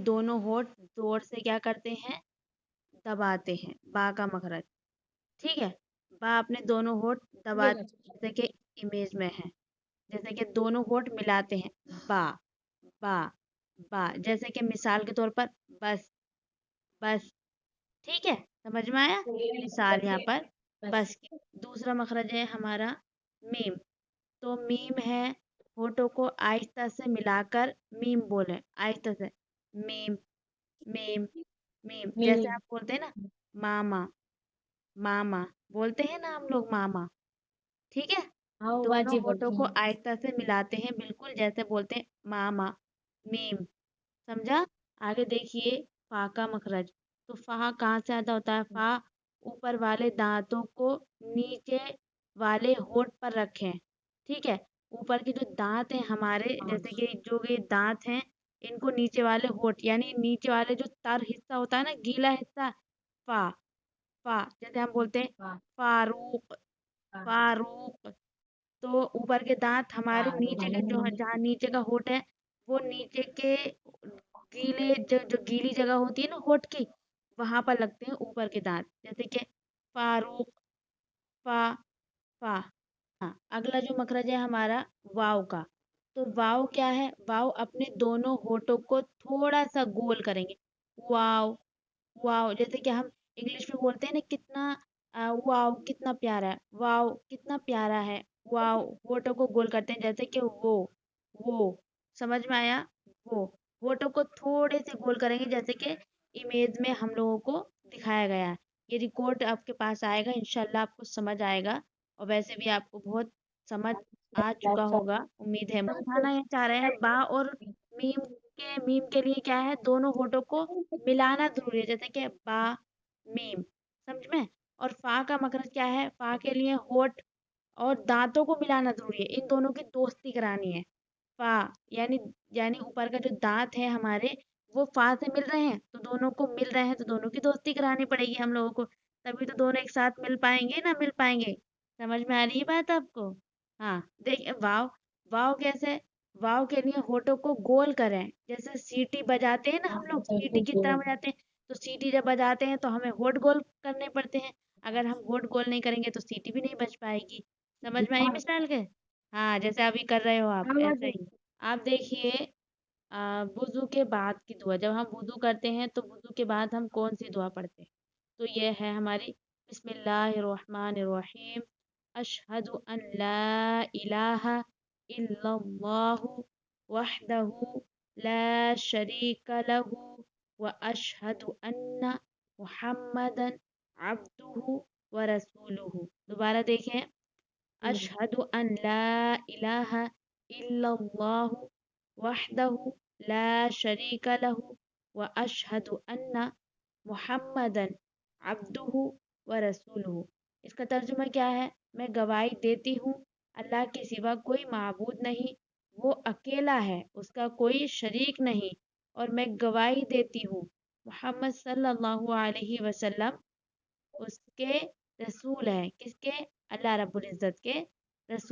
دونوں ہونٹ زور سے کیا کرتے ہیں؟ دباتے ہیں، با کا مخرج، ٹھیک ہے؟ با اپنے دونوں ہونٹ دباتے ہیں، جیسے کہ امیج میں ہے، جیسے کہ دونوں ہونٹ ملاتے ہیں، با با با، جیسے کہ مثال کے طور پر بس بس، ٹھیک ہے؟ سمجھ میں آیا؟ مثال یہاں پر بس کی۔ دوسرا مخرج ہے ہمارا میم، تو میم ہے، ہونٹوں کو آہستہ سے ملا کر میم بولیں، آہستہ سے، میم میم میم، جیسے آپ بولتے ہیں نا ماما ماما، بولتے ہیں نا ہم لوگ ماما، ٹھیک ہے؟ دونوں ہونٹوں کو آہستہ سے ملاتے ہیں، بالکل جیسے بولتے ہیں ماما، میم، سمجھا؟ آگے دیکھیے فا کا مخرج، تو فا کہاں سے آتا ہوتا ہے؟ فا اوپر والے دانتوں کو نیچے والے ہونٹ پر رکھیں، ٹھیک ہے؟ اوپر کے جو دانت ہیں ہمارے، جیسے کہ جو یہ دانت ہیں، ان کو نیچے والے ہونٹ، یعنی نیچے والے جو تر حصہ ہوتا ہے نا، گیلا حصہ، فا فا، جیسے ہم بولتے ہیں فاروق فاروق، تو اوپر کے دانت ہمارے نیچے کے جو جہاں نیچے کا ہونٹ ہے، وہ نیچے کے گیلے جو گیلی جگہ ہوتی ہے نا ہونٹ کی، وہاں پر لگتے ہیں اوپر کے دانت، جیسے کہ فاروق، فا فا۔ ہاں، اگلا جو مخرج ہے ہمارا واو کا، تو واو کیا ہے؟ واو اپنے دونوں ہونٹوں کو تھوڑا سا گول کریں گے، واو واو، جیسے کہ ہم انگلش میں بولتے ہیں نا کتنا واو کتنا پیارا ہے، واو کتنا پیارا ہے، واو، ہونٹوں کو گول کرتے ہیں، جیسے کہ وہ، سمجھ میں آیا؟ وہ ہونٹوں کو تھوڑے سے گول کریں گے، جیسے کہ امیج میں ہم لوگوں کو دکھایا گیا ہے۔ یہ ریکارڈ آپ کے پاس آئے گا، انشاءاللہ آپ کو سمجھ آئے گا، اور ویسے بھی آپ کو بہت سمجھ آ چکا ہوگا، امید ہے۔ سمجھانا یہ چاہ رہے ہیں با اور میم کے لیے کیا ہے؟ دونوں ہونٹوں کو ملانا ضروری ہے، جیسے کہ با میم، سمجھ میں؟ اور فا کا مخرج کیا ہے؟ فا کے لیے ہونٹ اور دانتوں کو ملانا ضروری ہے، ان دونوں کی دوستی کرانی ہے، فا، یعنی اوپر کا جو دانت ہے ہمارے، وہ فا سے مل رہے ہیں، تو دونوں کو مل رہے ہیں، تو دونوں کی دوستی کرانی پڑے گی ہم لوگوں کو، تبھی تو دونوں ایک ساتھ مل پائیں گے نہ مل پائیں گے، سمجھ میں آ رہی ہے بات آپ کو؟ ہاں، دیکھیں واو، واو کیسے؟ واو کے لیے ہونٹوں کو گول کریں، جیسے سیٹی بجاتے ہیں نا ہم لوگ، سیٹی کی طرح بجاتے ہیں، تو سیٹی جب بجاتے ہیں تو ہمیں ہونٹ گول کرنے پڑتے ہیں، اگر ہم ہونٹ گول نہیں کریں گے تو سیٹی بھی نہیں بج پائے گی، سمجھ میں آئی مثال کے؟ ہاں، جیسے ابھی کر رہے ہو آپ، ایسے ہی آپ دیکھیے وضو کے بعد کی دعا، جب ہم وضو کرتے ہیں تو وضو کے بعد ہم کون سی دعا پڑھتے ہیں؟ تو یہ ہے ہماری بسم اللہ الرحمن الرحیم، اشہد ان لا الہ الا اللہ وحدہ لا شریک لہ واشہد ان محمدا عبدہ ورسولہ۔ دوبارہ دیکھیں، اشہد ان لا الہ الا اللہ وحدہ لا شریک لہ واشہد ان محمدا عبدہ ورسولہ۔ اس کا ترجمہ کیا ہے؟ میں گواہی دیتی ہوں اللہ کے سوا کوئی معبود نہیں، وہ اکیلا ہے، اس کا کوئی شریک نہیں، اور میں گواہی دیتی ہوں محمد صلی اللہ علیہ وسلم اس کے رسول ہیں، کس کے؟ اللہ رب العزت کے